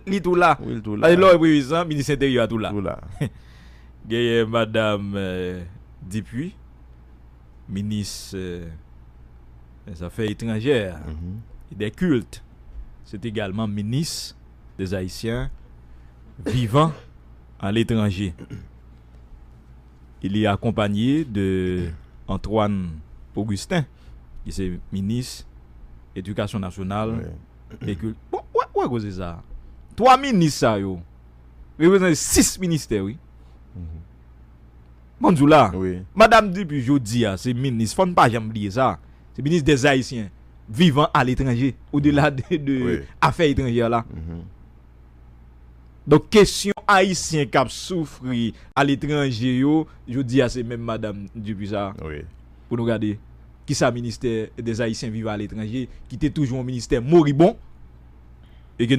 li tout là. Oui, tout là. Alors président ministre intérieur tout là. Tout là. Gaye madame Dupuis ministre des Affaires étrangères et des cultes. C'est également ministre des Haïtiens vivant à l'étranger. Il est accompagné de Antoine Augustin, qui est ministre Éducation nationale et culte. Bon, ouais, c'est ça. 3 ministres ça yo. Représente 6 ministères, oui. Bonjour là. Oui. Madame depuis jeudi c'est ministre, faut pas jamais oublier ça. C'est ministre des Haïtiens vivant à l'étranger, au-delà de affaires étrangères là. Donc question haïtien qui a souffert à l'étranger yo, je dis c'est même madame depuis ça. Oui. Pour nous regarder qui ça ministère des Haïtiens vivant à l'étranger qui était toujours un ministère moribond et qui